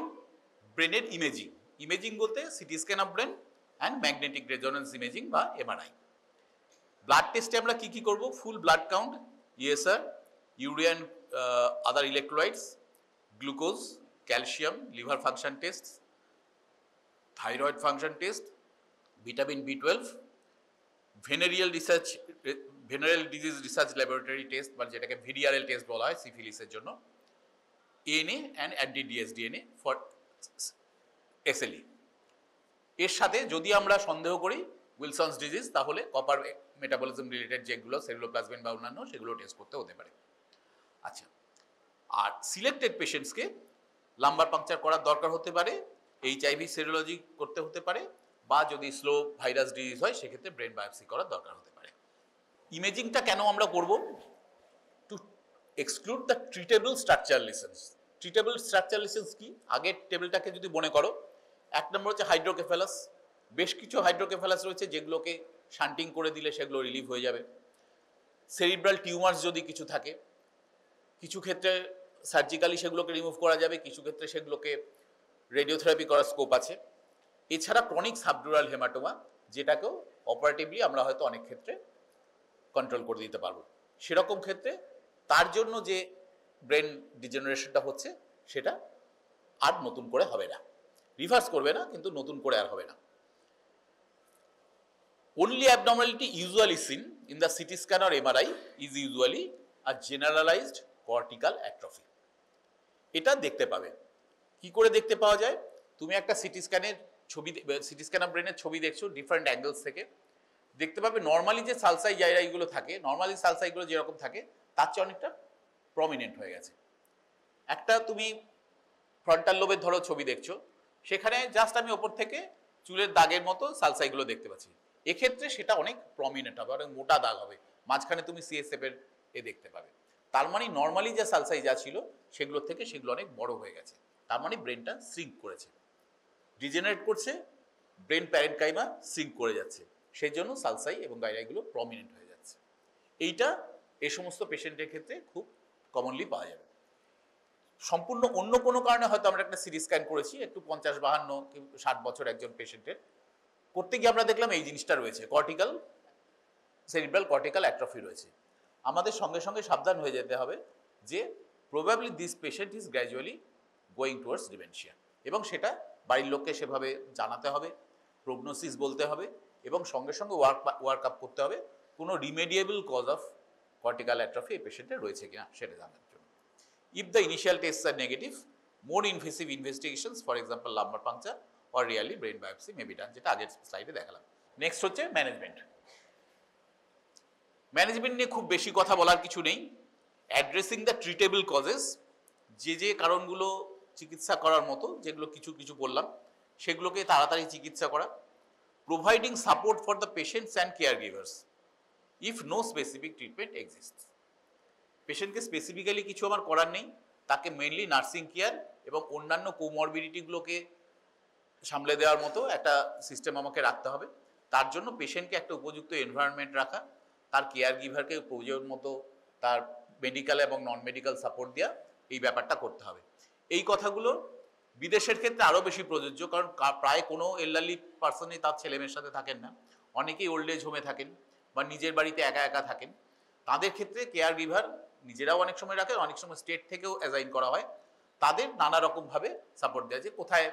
ব্রেনের ইমেজিং। ইমেজিং বলতে CT scan of brain and magnetic resonance imaging বা এমআরআই। ব্লাড টেস্টে আমরা কি কি করব? Full blood count, ESR, urea and other electrolytes, glucose, calcium, liver function test, thyroid function test, vitamin বি12, venereal research, venereal disease research laboratory test বা যেটাকে VDRL test বলা হয় সিফিলিসের জন্য, ANA and anti ডিএসডিএনএ for SLE. এর সাথে যদি আমরা সন্দেহ করি উইলসনস ডিজিজ, তাহলে কপার মেটাবলিজম রিলেটেড যেগুলো সেলুলোপ্লাজমিন বা অন্যান্য, সেগুলো টেস্ট করতে হতে পারে। আচ্ছা, আর সিলেক্টেড পেশেন্টসকে লাম্বার পাংচার করার দরকার হতে পারে, এইচআইভি সেরোলজি করতে হতে পারে, বা যদি স্লো ভাইরাস ডিজিজ হয় সেক্ষেত্রে ব্রেন বায়োপসি করার দরকার হতে পারে। ইমেজিংটা কেন আমরা করব? To exclude the treatable structure lesions. Treatable structure lesions কি? আগের টেবিলটাকে যদি মনে করো, এক নম্বর হচ্ছে হাইড্রোকেফালাস। বেশ কিছু হাইড্রোকেফালাস রয়েছে যেগুলোকে শান্টিং করে দিলে সেগুলো রিলিভ হয়ে যাবে। সেরিব্রাল টিউমার্স যদি কিছু থাকে, কিছু ক্ষেত্রে সার্জিক্যালি সেগুলোকে রিমুভ করা যাবে, কিছু ক্ষেত্রে সেগুলোকে রেডিওথেরাপি করার স্কোপ আছে। এছাড়া ক্রনিক সাবডুরাল হেমাটোমা, যেটাকেও অপারেটিভলি আমরা হয়তো অনেক ক্ষেত্রে কন্ট্রোল করে দিতে পারবো। সেরকম ক্ষেত্রে তার জন্য যে ব্রেন ডিজেনারেশনটা হচ্ছে সেটা আর নতুন করে হবে না, রিভার্স করবে না, কিন্তু নতুন করে আর হবে না। Only abnormality usually seen in the CT scan or MRI is usually a generalized cortical atrophy. এটা দেখতে পাবে। কি করে দেখতে পাওয়া যায়? তুমি একটা সিটি স্ক্যানের ছবি, সিটি স্ক্যান অফ ব্রেনের ছবি দেখছো ডিফারেন্ট অ্যাঙ্গেলস থেকে, দেখতে পাবে নর্মালি যে সালসাই জায়গাগুলো থাকে, নর্মালি সালসাইগুলো যেরকম থাকে তার চেয়ে অনেকটা প্রমিনেন্ট হয়ে গেছে। একটা তুমি ফ্রন্টাল লোবের ধরো ছবি দেখছো, সেখানে জাস্ট আমি ওপর থেকে চুলের দাগের মতো সালসাইগুলো দেখতে পাচ্ছি। এক্ষেত্রে সেটা অনেক প্রমিনেন্ট হবে, অনেক মোটা দাগ হবে, মাঝখানে তুমি সিএসএফ এর দেখতে পাবে। তার মানে নর্মালি যে সালসাই যা ছিল সেগুলোর থেকে সেগুলো অনেক বড় হয়ে গেছে, তার মানে ব্রেনটা শ্রিঙ্ক করেছে, ডিজেনারেট করছে, ব্রেন প্যারেনকাইমা শ্রিঙ্ক করে যাচ্ছে, সেই জন্য সালসাই এবং গাইরাইগুলো প্রমিনেন্ট হয়ে যাচ্ছে। এইটা এই সমস্ত পেশেন্টের ক্ষেত্রে খুব কমনলি পাওয়া যাবে। সম্পূর্ণ অন্য কোনো কারণে হয়তো আমরা একটা সিটি স্ক্যান করেছি, একটু 50-52-60 বছর একজন পেশেন্টের, করতে গিয়ে আমরা দেখলাম এই জিনিসটা রয়েছে, সেরিব্রাল কর্টিক্যাল অ্যাট্রফি রয়েছে। আমাদের সঙ্গে সঙ্গে সাবধান হয়ে যেতে হবে যে probably this patient is gradually going towards dementia, এবং সেটা বাড়ির লোককে সেভাবে জানাতে হবে, প্রগনোসিস বলতে হবে, এবং সঙ্গে সঙ্গে ওয়ার্ক আপ করতে হবে কোনো রিমেডিয়েবল কজ অফ কর্টিক্যাল অ্যাট্রফি এই পেশেন্টের রয়েছে কিনা সেটা জানার জন্য। If the initial tests are negative, more invasive investigations, for example lumbar puncture or really brain biopsy may be done, যেটা আগের স্লাইডে দেখালাম। নেক্সট হচ্ছে ম্যানেজমেন্ট। ম্যানেজমেন্ট নিয়ে খুব বেশি কথা বলার কিছু নেই। অ্যাড্রেসিং দ্য ট্রিটেবল কজেস, যে কারণগুলো চিকিৎসা করার মতো, যেগুলো কিছু কিছু বললাম, সেগুলোকে তাড়াতাড়ি চিকিৎসা করা। Providing support for the patients and care givers if no specific treatment exists. পেশেন্টকে স্পেসিফিক্যালি কিছু আমার করার নেই, তাকে মেইনলি নার্সিং কেয়ার এবং অন্যান্য কোমরবিডিটিগুলোকে সামলে দেওয়ার মতো একটা সিস্টেম আমাকে রাখতে হবে। তার জন্য পেশেন্টকে একটা উপযুক্ত এনভায়রনমেন্ট রাখা, তার কেয়ার গিভারকে প্রয়োজন মতো তার মেডিকেল এবং নন মেডিকেল সাপোর্ট দেওয়া, এই ব্যাপারটা করতে হবে। এই কথাগুলো বিদেশের ক্ষেত্রে আরও বেশি প্রযোজ্য, কারণ প্রায় কোনো এল্ডারলি পার্সনই তার ছেলেমেয়ের সাথে থাকেন না, অনেকেই ওল্ড এজ হোমে থাকেন বা নিজের বাড়িতে একা একা থাকেন। তাদের ক্ষেত্রে কেয়ার গিভার নিজেরাও অনেক সময় রাখেন, অনেক সময় স্টেট থেকেও অ্যাসাইন করা হয়, তাদের নানা রকমভাবে সাপোর্ট দেয়, যে কোথায়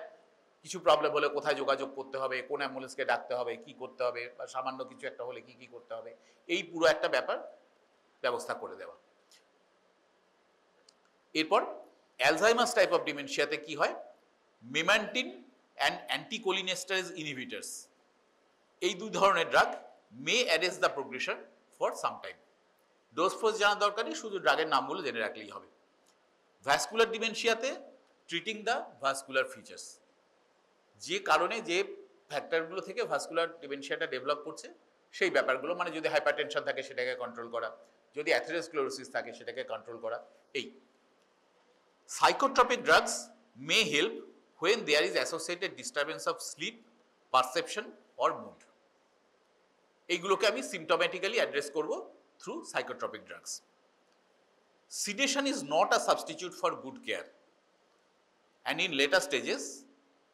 কিছু প্রবলেম হলে কোথায় যোগাযোগ করতে হবে, কোন অ্যাম্বুলেন্সকে ডাকতে হবে, কি করতে হবে, বা সামান্য কিছু একটা হলে কি কি করতে হবে, এই পুরো একটা ব্যাপার ব্যবস্থা করে দেওয়া। এরপর অ্যালজাইমার্স টাইপ অফ ডিমেনশিয়াতে কি হয়, মেমান্টিন অ্যান্ড অ্যান্টিকোলিনেস্টারেজ ইনহিবিটার্স, এই দুই ধরনের drug may arrest the progression for some time. Dose ফোজ জানার দরকার নেই, শুধু ড্রাগের নামগুলো জেনে রাখলেই হবে। ভ্যাসকুলার ডিমেনশিয়াতে ট্রিটিং দ্য ভাস্কুলার ফিচার্স, যে কারণে যে ফ্যাক্টরগুলো থেকে ভাস্কুলার ডিমেনশিয়াটা ডেভেলপ করছে সেই ব্যাপারগুলো, মানে যদি হাইপারটেনশন থাকে সেটাকে কন্ট্রোল করা, যদি অ্যাথেরোস্ক্লেরোসিস থাকে সেটাকে কন্ট্রোল করা। এই psychotropic drugs may help when there is associated disturbance of sleep, perception or mood. এইগুলোকে আমি সিমটোম্যাটিক্যালি অ্যাড্রেস করব through psychotropic drugs. Sedation is not a substitute for good care, and in later stages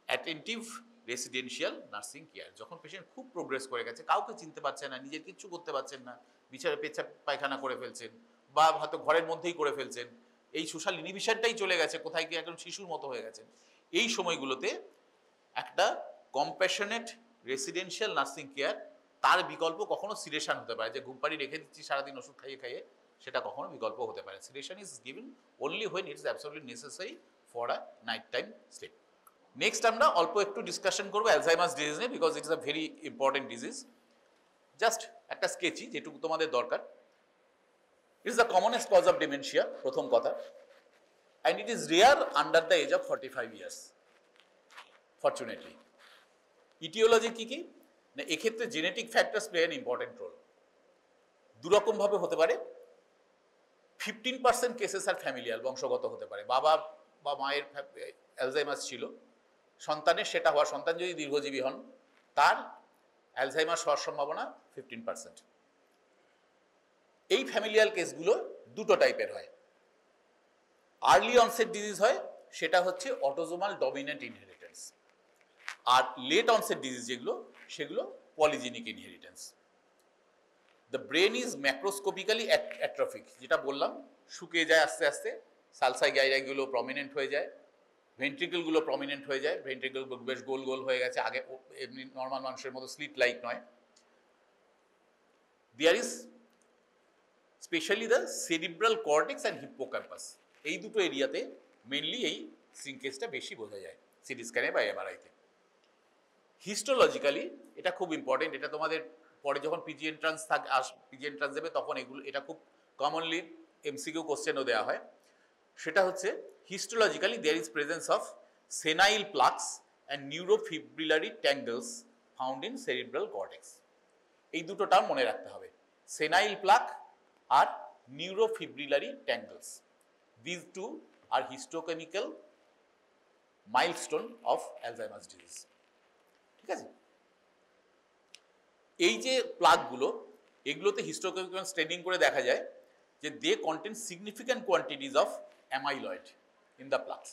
attentive residential nursing care, যখন patient খুব progress করে গেছে, কাউকে চিনতে পারছে না, নিজের কিচ্ছু করতে পারছেন না, বিছানায় পেচ্ছাপ পায়খানা করে ফেলছেন বা হয়তো ঘরের মধ্যেই করে ফেলছেন, এই সোশ্যাল ইনহিবিশনটাই চলে গেছে, কোথায় কি এখন শিশুর মতো হয়ে গেছেন, এই সময়গুলোতে একটা কম্প্যাশনেট রেসিডেন্সিয়াল নার্সিং কেয়ার, তার বিকল্প কখনো সিডেশন হতে পারে, যে ঘুম পাড়ি রেখে দিচ্ছি সারাদিন ওষুধ খাইয়ে খাইয়ে, সেটা কখনো বিকল্প হতে পারে। Sedation is given only when it's absolutely necessary for a night time sleep. Next আমরা অল্প একটু ডিসকাশন করবো অ্যালজাইমার্স ডিজিজ নিয়ে, because it is a very important disease. Just একটা স্কেচই যেটুকু তোমাদের দরকার। It is the commonest cause of dementia, প্রথম কথা, and it is rare under the age of 45 years, fortunately. Etiology কি কি না, এক্ষেত্রে genetic factors play an important role. দুরকম ভাবে হতে পারে। 15% কেসেস আর ফ্যামিলিয়াল, বংশগত হতে পারে, বাবা বা মায়ের অ্যালজাইমার্স ছিল, সন্তানের সেটা হওয়ার, সন্তান যদি দীর্ঘজীবী হন তার অ্যালজাইমার্স হওয়ার সম্ভাবনা 15%। এই ফ্যামিলিয়াল কেসগুলো দুটো টাইপের হয়। আর্লি অনসেট ডিজিজ হয়, সেটা হচ্ছে অটোজোমাল ডমিনেন্ট ইনহেরিটেন্স, আর লেট অনসেট ডিজিজ যেগুলো সেগুলো polygenic inheritance. The brain is macroscopically atrophic, যেটা বললাম, শুকিয়ে যায় আস্তে আস্তে, সালসাই গাইরাগুলো প্রমিনেন্ট হয়ে যায়, ভেন্ট্রিকলগুলো প্রমিনেন্ট হয়ে যায়, ভেন্ট্রিকল বেশ গোল গোল হয়ে গেছে, আগে এমনি নর্মাল মানুষের মতো স্লিট লাইক নয়। There is specially the cerebral cortex and hippocampus, এই দুটো এরিয়াতে মেনলি এই শ্রিঙ্কেজটা বেশি বোঝা যায় সিটি স্ক্যানে বা এমআরআইতে। হিস্টোলজিক্যালি এটা খুব ইম্পর্টেন্ট, এটা তোমাদের পরে যখন পিজি এন্ট্রান্স দেবে তখন এটা খুব কমনলি এমসিকিউ কোশ্চেনও দেওয়া হয়। সেটা হচ্ছে histologically there is presence of senile plaques and neurofibrillary tangles found in cerebral cortex. এই দুটো টার্ম মনে রাখতে হবে, senile plaque R neurofibrillary tangles. These two are histochemical milestone of Alzheimer's disease. ঠিক আছে, এই যে প্লাকগুলো, এগুলোতে হিস্টোকেমিক্যাল স্টেনিং করে দেখা যায় যে they contain significant quantities of amyloid in the plaques.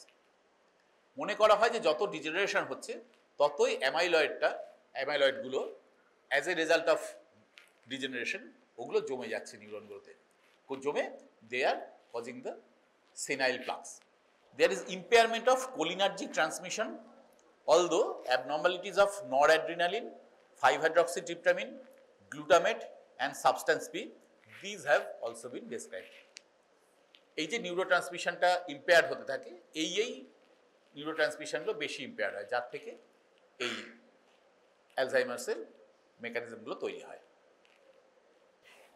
মনে করা হয় যে যত ডিজেনারেশন হচ্ছে ততই অ্যামাইলয়েডগুলো as a result of degeneration ওগুলো জমে যাচ্ছে নিউরনগুলোতে, জমে they are causing the senile plaques. There is impairment of cholinergic transmission, although abnormalities of noradrenaline, 5-hydroxytryptamine, glutamate and substance P, these have also been described. এই যে নিউরোট্রান্সমিশনটা impaired হতে থাকে, এই নিউরোট্রান্সমিশনগুলো বেশি ইম্পেয়ার্ড হয়, যার থেকে এই অ্যালজাইমার্সের মেকানিজমগুলো তৈরি হয়।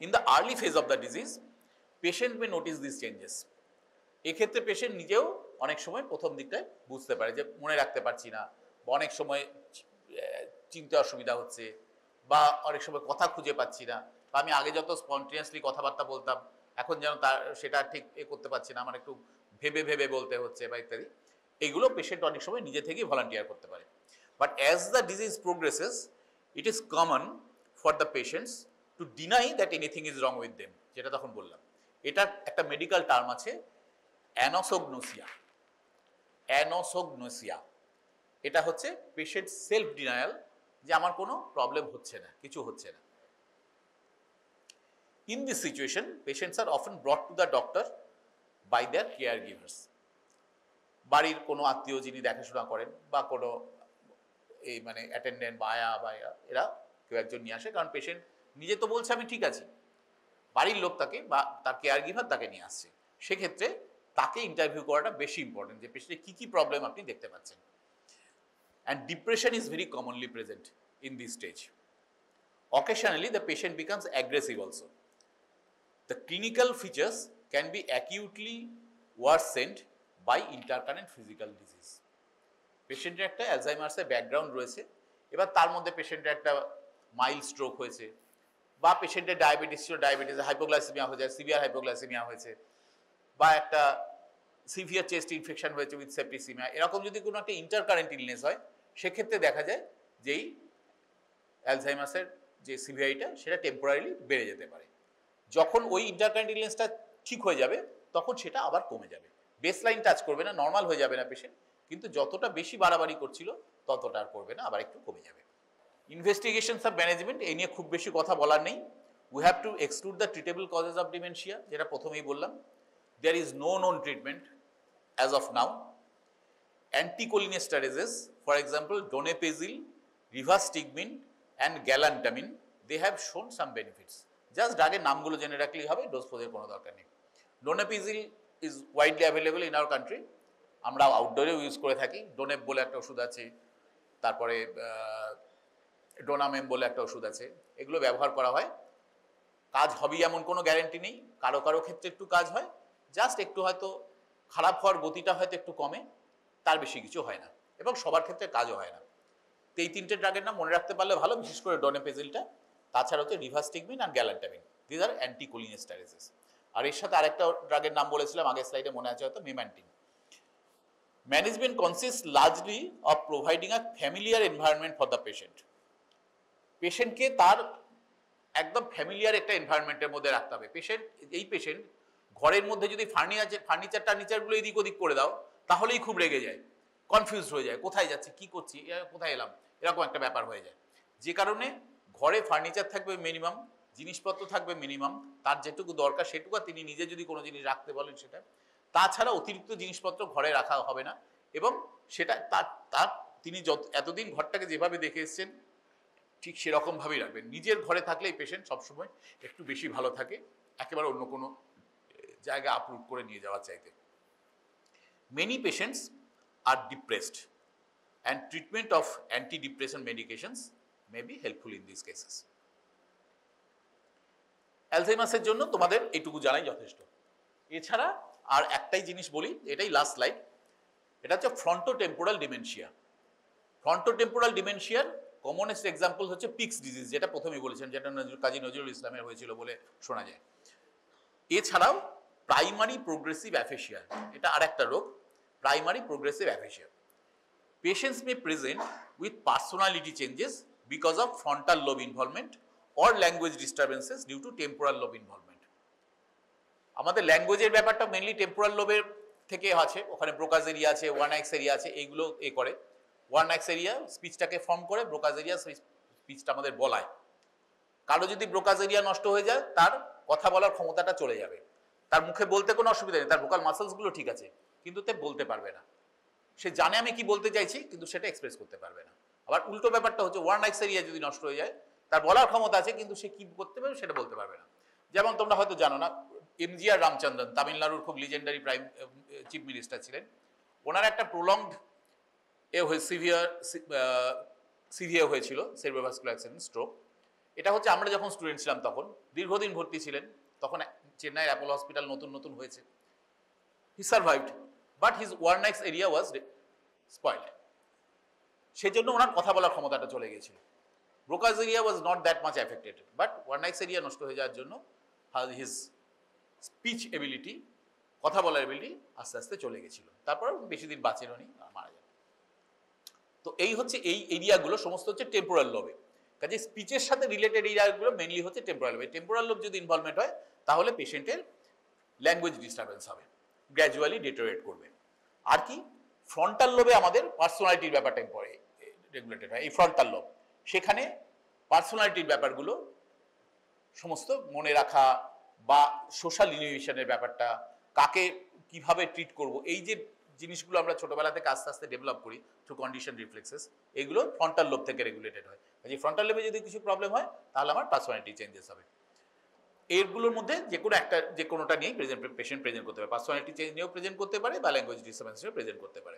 In the early phase of the disease patient May notice this changes. এক্ষেত্রে পেশেন্ট নিজেও অনেক সময় প্রথম দিকটায় বুঝতে পারে যে মনে রাখতে পারছি না, বা অনেক সময় চিনতে অসুবিধা হচ্ছে, বা অনেক সময় কথা খুঁজে পাচ্ছি না, বা আমি আগে যত স্পন্টেনিয়াসলি কথাবার্তা বলতাম এখন যেন সেটা ঠিক করতে পারছি না, আমার একটু ভেবে ভেবে বলতে হচ্ছে বা ইত্যাদি। এগুলো পেশেন্ট অনেক সময় নিজে থেকেই ভলান্টিয়ার করতে পারে। But as the disease progresses it is common for the patients to deny that anything is wrong with them, যেটা তখন বললাম। এটার একটা মেডিকেল টার্ম আছে, অ্যানোসোগনোসিয়া। অ্যানোসোগনোসিয়া এটা হচ্ছে পেশেন্ট সেলফ ডিনায়াল, যে আমার কোনো প্রবলেম হচ্ছে না, কিছু হচ্ছে না। In this situation patients are often brought to the doctor by their care givers. বাড়ির কোনো আত্মীয় যিনি দেখাশোনা করেন, বা কোনো এই মানে অ্যাটেন্ডেন্ট বা আয়া বা এরা কেউ একজন নিয়ে আসে, কারণ পেশেন্ট নিজে তো বলছে আমি ঠিক আছি, বাড়ির লোক তাকে বা তার কেয়ার গিভার তাকে নিয়ে আসছে, সেক্ষেত্রে তাকে ইন্টারভিউ করাটা বেশি ইম্পর্টেন্ট, যে পেশেন্টের কী কী প্রবলেম আপনি দেখতে পাচ্ছেন। And depression is very commonly present in this stage. Occasionally the patient becomes aggressive also. The clinical features can be acutely worsened by intercurrent physical disease. পেশেন্টের একটা অ্যালজাইমার্সের ব্যাকগ্রাউন্ড রয়েছে, এবার তার মধ্যে পেশেন্টের একটা মাইল্ড স্ট্রোক হয়েছে, বা পেশেন্টের ডায়াবেটিস ছিল, ডায়াবেটিস হাইপোগ্লাইসেমিয়া হয়ে যায়, সিভিয়ার হাইপোগ্লাইসেমিয়া হয়েছে, বা একটা সিভিয়ার চেস্ট ইনফেকশন হয়েছে উইথ সেপ্টিসিমিয়া, এরকম যদি কোনো একটা ইন্টারকারেন্ট ইলনেস হয়, সেক্ষেত্রে দেখা যায় যে এই অ্যালজাইমার্সের যে সিভিয়ারিটা সেটা টেম্পোরারিলি বেড়ে যেতে পারে। যখন ওই ইন্টারকারেন্ট ইলনেসটা ঠিক হয়ে যাবে তখন সেটা আবার কমে যাবে, বেস লাইন টাচ করবে না, নর্মাল হয়ে যাবে না পেশেন্ট, কিন্তু যতটা বেশি বাড়াবাড়ি করছিল ততটা আর করবে না, আবার একটু কমে যাবে। ইনভেস্টিগেশনস অফ ম্যানেজমেন্ট, এই নিয়ে খুব বেশি কথা বলার নেই। We have to exclude the treatable causes of dementia, যেটা প্রথমেই বললাম। There is no known treatment as of now. Anticholinesterases, for example donepezil, rivastigmine and galantamine, they have shown some benefits. Just ড্রাগের নামগুলো জেনে রাখলেই হবে, ডোজ ফোজের কোনো দরকার নেই। Donepezil is widely available in our country, আমরা আউটডোরেও ইউজ করে থাকি। ডোনেপ বলে একটা ওষুধ আছে, তারপরে ডোনামেম বলে একটা ওষুধ আছে, এগুলো ব্যবহার করা হয়। কাজ হবেই এমন কোনো গ্যারেন্টি নেই, কারো কারো ক্ষেত্রে একটু কাজ হয়, জাস্ট একটু হয়তো খারাপ হওয়ার গতিটা হয়তো একটু কমে, তার বেশি কিছু হয় না, এবং সবার ক্ষেত্রে কাজও হয় না। তো এই তিনটে ড্রাগের নাম মনে রাখতে পারলে ভালো, বিশেষ করে ডোনেপেজিলটা। তাছাড়া হচ্ছে রিভাস্টিগমিন আর গ্যালান্টামিন, দিজ আর অ্যান্টিকোলিনেস্টারেজেস। আর এর সাথে আরেকটা ড্রাগের নাম বলেছিলাম আগের স্লাইডে, মনে আছে হয়তো, memantine. Management consist largely of providing a familiar environment for the patient. পেশেন্টকে তার একদম ফ্যামিলিয়ার একটা এনভায়রনমেন্টের মধ্যে রাখতে হবে। এই পেশেন্ট ঘরের মধ্যে যদি ফার্নিচারগুলো এদিক ওদিক করে দাও, তাহলেই খুব রেগে যায়, কনফিউজ হয়ে যায়, কোথায় যাচ্ছি, কি করছি, কোথায় এলাম, এরকম একটা ব্যাপার হয়ে যায়। যে কারণে ঘরে ফার্নিচার থাকবে মিনিমাম, জিনিসপত্র থাকবে মিনিমাম, তার যেটুকু দরকার সেটুকু, তিনি নিজে যদি কোনো জিনিস রাখতে বলেন সেটা। তাছাড়া অতিরিক্ত জিনিসপত্র ঘরে রাখা হবে না, এবং সেটা তার তিনি এতদিন ঘরটাকে যেভাবে দেখে এসছেন ঠিক সেরকমভাবেই রাখবেন। নিজের ঘরে থাকলে এই পেশেন্ট সবসময় একটু বেশি ভালো থাকে, একেবারে অন্য কোনো জায়গায় আপরুট করে নিয়ে যাওয়ার চাইতে। Many patients are depressed and treatment of antidepressant medications may be helpful in these cases. অ্যালজাইমার্সের জন্য তোমাদের এইটুকু জানাই যথেষ্ট। এছাড়া আর একটাই জিনিস বলি, এটাই লাস্ট স্লাইড, এটা হচ্ছে ফ্রন্টোটেম্পোরাল ডিমেনশিয়া। ফ্রন্টোটেম্পোরাল ডিমেনশিয়ার কমনেস্ট এক্সাম্পল হচ্ছে পিক্স ডিজিজ, যেটা প্রথমেই বলেছেন, যেটা কাজী নজরুল ইসলামের হয়েছিল বলে শোনা যায়। এছাড়াও প্রাইমারি প্রোগ্রেসিভ অ্যাফেসিয়া, এটা আরেকটা রোগ, primary progressive aphasia. Patients may present with personality changes because of frontal lobe involvement or language disturbances due to temporal lobe involvement. আমাদের ল্যাঙ্গুয়েজের ব্যাপারটা মেইনলি টেম্পোরাল লোবের থেকে আছে, ওখানে ব্রোকাস এরিয়া আছে, ওয়ার্নাক্স এরিয়া আছে, এইগুলো করে। ওয়ার্নাক্স এরিয়া স্পিচটাকে ফর্ম করে, ব্রোকাস এরিয়া স্পিচটা আমাদের বলায়। কারো যদি ব্রোকাস এরিয়া নষ্ট হয়ে যায়, তার কথা বলার ক্ষমতাটা চলে যাবে, তার মুখে বলতে কোনো অসুবিধা নেই, তার ভোকাল মাসলসগুলো ঠিক আছে, কিন্তু তে বলতে পারবে না। সে জানে আমি কি বলতে চাইছি, কিন্তু সেটা এক্সপ্রেস করতে পারবে না। আবার উল্টো ব্যাপারটা হচ্ছে ওয়ার্নাক্স এরিয়া যদি নষ্ট হয়ে যায়, তার বলার ক্ষমতা আছে, কিন্তু সে কি করতে পারবে সেটা বলতে পারবে না। যেমন তোমরা হয়তো জানো না, এমজিআর রামচন্দ্রন তামিলনাড়ুর খুব লিজেন্ডারি চিফ মিনিস্টার ছিলেন। ওনার একটা প্রলংড সিভিয়ার হয়েছিল সেরিব্রাসকুলার অ্যাক্সিডেন্ট, স্ট্রোক। এটা হচ্ছে আমরা যখন স্টুডেন্ট ছিলাম তখন, দীর্ঘদিন ভর্তি ছিলেন, তখন চেন্নাইয়ের অ্যাপোলো হসপিটাল নতুন নতুন হয়েছে। He survived, but his Wernicke's area was spoiled. সেজন্য ওনার কথা বলার ক্ষমতাটা চলে গেছিল। Broca's area was not that much affected, but Wernicke's area নষ্ট হয়ে যাওয়ার জন্য হিজ স্পিচ এবিলিটি, কথা বলার এবিলিটি আস্তে আস্তে চলে গেছিল। তারপর বেশি দিন বাঁচেন উনি, মারা যান। তো এই হচ্ছে এই এরিয়াগুলো সমস্ত হচ্ছে টেম্পোরাল লোবে। কাজে স্পিচের সাথে রিলেটেড এরিয়াগুলো মেইনলি হচ্ছে টেম্পোরাল লোবে। টেম্পোরাল লোব যদি ইনভলভমেন্ট হয়, তাহলে পেশেন্টের ল্যাঙ্গুয়েজ ডিস্টারবেন্স হবে, গ্র্যাজুয়ালি ডিটোরিয়েট করবে। আর কি, ফ্রন্টাল লোবে আমাদের পার্সোনালিটির ব্যাপারটা রেগুলেটেড হয়। এই ফ্রন্টাল লোব, সেখানে পার্সোনালিটির ব্যাপারগুলো সমস্ত মনে রাখা বা সোশ্যাল ইনোভেশনের ব্যাপারটা, কাকে কিভাবে ট্রিট করব, এই যে জিনিসগুলো আমরা ছোটবেলা থেকে আস্তে আস্তে ডেভেলপ করি থ্রু কন্ডিশন রিফ্লেক্সেস, এইগুলো ফ্রন্টাল লোব থেকে রেগুলেটেড হয়। কাজে ফ্রন্টাল লোবে যদি কিছু প্রবলেম হয়, তাহলে আমার পার্সোনালিটি চেঞ্জেস হবে। এরগুলোর মধ্যে যে কোনোটা নিয়েই পেশেন্ট প্রেজেন্ট করতে পারে, পার্সোনালিটি চেঞ্জ নিয়েও প্রেজেন্ট করতে পারে বা ল্যাঙ্গুয়েজ ডিস্টারবেন্স নিয়েও প্রেজেন্ট করতে পারে।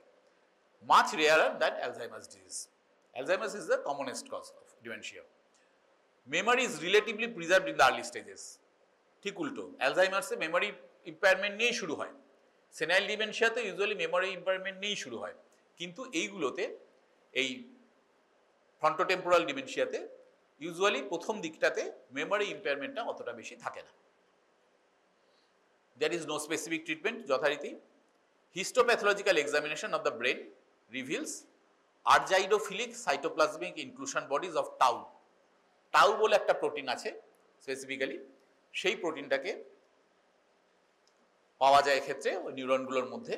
Much rarer than Alzheimer's disease. Alzheimer's is the commonest cause of dementia. Memory is relatively preserved in the early stages. ঠিক উল্টো, অ্যালজাইমার্সে মেমোরি ইম্পায়ারমেন্ট নিয়েই শুরু হয়, সেনাইল ডিমেনশিয়াতে ইউজুয়ালি মেমোরি ইম্পায়ারমেন্ট নিয়েই শুরু হয়, কিন্তু এইগুলোতে, এই ফ্রন্টোটেম্পোরাল ডিমেনশিয়াতে ইউজুয়ালি প্রথম দিকটাতে মেমোরি ইম্পায়ারমেন্টটা অতটা বেশি থাকে না। There is no specific treatment, যথারীতি। Histopathological examination of the brain reveals argyrophilic cytoplasmic inclusion bodies of tau. Tau বলে একটা প্রোটিন আছে স্পেসিফিক্যালি, সেই প্রোটিনটাকে পাওয়া যায় এক্ষেত্রে ওই নিউরনগুলোর মধ্যে,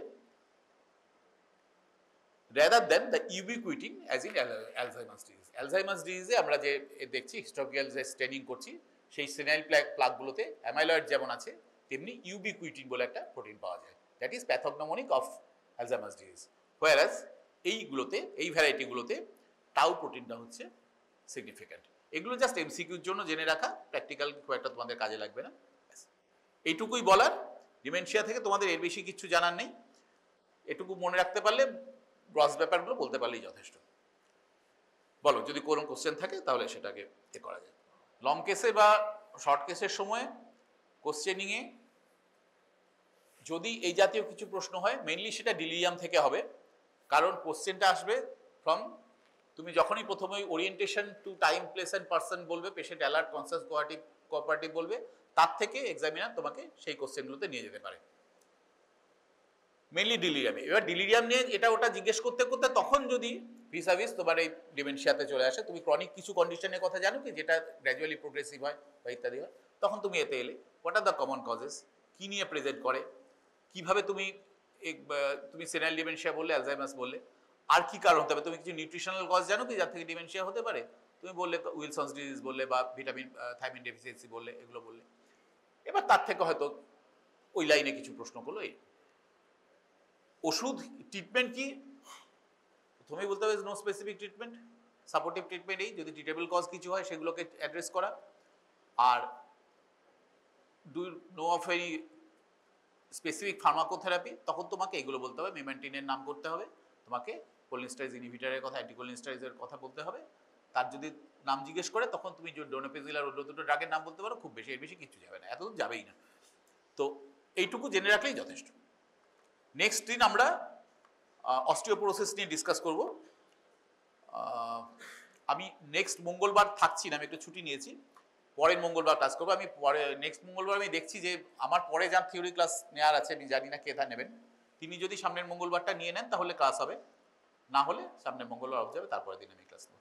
rather than the ubiquitin as in Alzheimer's disease. Alzheimer's disease আমরা যে দেখছি হিস্টোরিক্যাল যে স্টেনিং করছি, সেই সেনাইল প্লাগগুলোতে অ্যামাইলয়েড যেমন আছে, তেমনি ইউবিকুইটিন বলে একটা প্রোটিন পাওয়া যায়, that is pathognomonic of Alzheimer's disease. Whereas এইগুলোতে, এই ভ্যারাইটিগুলোতে টাউ প্রোটিনটা হচ্ছে সিগনিফিক্যান্ট। এগুলো জাস্ট এমসিকিউর জন্য জেনে রাখা, প্র্যাকটিক্যাল খুব একটা তোমাদের কাজে লাগবে না। এইটুকুই বলার, ডিমেনশিয়া থেকে তোমাদের এর বেশি কিছু জানার নেই। এটুকু মনে রাখতে পারলে, গ্রস ব্যাপারগুলো বলতে পারলেই যথেষ্ট। বলো, যদি কোনো কোশ্চেন থাকে তাহলে সেটাকে করা যায়। লং কেসে বা শর্ট কেসের সময় কোশ্চেনিংয়ে যদি এই জাতীয় কিছু প্রশ্ন হয়, মেইনলি সেটা ডিলিরিয়াম থেকে হবে, কারণ কোশ্চেনটা আসবে ফ্রম, তুমি যখনই প্রথমে orientation to time, place and person বলবে, পেশেন্ট অ্যালার্ট, কনসাস, কোঅপারেটিভ বলবে, তার থেকে এক্সামিনার তোমাকে সেই কোশ্চেনগুলোতে নিয়ে যেতে পারে, মেইনলি ডিলিরিয়ামে। এবার ডিলিরিয়াম নিয়ে এটা ওটা জিজ্ঞেস করতে করতে তখন যদি ভিসাভিস তোমার এই ডিমেনশিয়াতে চলে আসে, তুমি ক্রনিক কিছু কন্ডিশনের কথা জানো কি, যেটা গ্র্যাজুয়ালি প্রোগ্রেসিভ হয় বা ইত্যাদি হয়, তখন তুমি এতে এলে what are the common causes, কী নিয়ে প্রেজেন্ট করে, কিভাবে তুমি সেনাইল ডিমেনশিয়া বললে, অ্যালজাইমার্স বললে, আর কি কারণ হতে হবে, তুমি কিছু নিউট্রিশনাল কজ জানো কি যার থেকে ডিমেনশিয়া হতে পারে, তুমি বললে উইলসন্স ডিজিজ বললে বা ভিটামিন থাইমিন ডেফিসিয়েন্সি বললে, এগুলো বললে। এবার তার থেকে হয়তো ওই লাইনে কিছু প্রশ্ন করলো। এই ওষুধ ট্রিটমেন্ট কি, প্রথমেই বলতে হবে no specific treatment, supportive treatment এই, যদি ট্রিটেবল কজ কিছু হয় সেগুলোকে অ্যাড্রেস করা। আর do know of any specific pharmacotherapy, তখন তোমাকে এগুলো বলতে হবে, মেমেন্টিনের নাম করতে হবে, তোমাকে কোলিনস্টাইজ ইনহিবিটরের কথা, অ্যান্টিকোলিনস্টাইজের কথা বলতে হবে। তার যদি নাম জিজ্ঞেস করে তখন তুমি ডোনোপেজিল আর অন্য দুটো ড্রাগের নাম বলতে পারো, খুব বেশি, এর বেশি কিছু যাবে না, এতদূর যাবেই না। তো এইটুকু জেনে রাখলেই যথেষ্ট। নেক্সট দিন আমরা অস্টিওপোরোসিস নিয়ে ডিসকাস করব। আমি নেক্সট মঙ্গলবার থাকছি না, আমি একটু ছুটি নিয়েছি, পরের মঙ্গলবার ক্লাস করবো। আমি পরে নেক্সট মঙ্গলবার আমি দেখছি যে আমার পরে যার থিওরি ক্লাস নেওয়ার আছে, আমি জানি না কে তা নেবেন, তিনি যদি সামনের মঙ্গলবারটা নিয়ে নেন তাহলে ক্লাস হবে, না হলে সামনের মঙ্গলবার অফ যাবে, তারপরের দিন আমি ক্লাস নেব।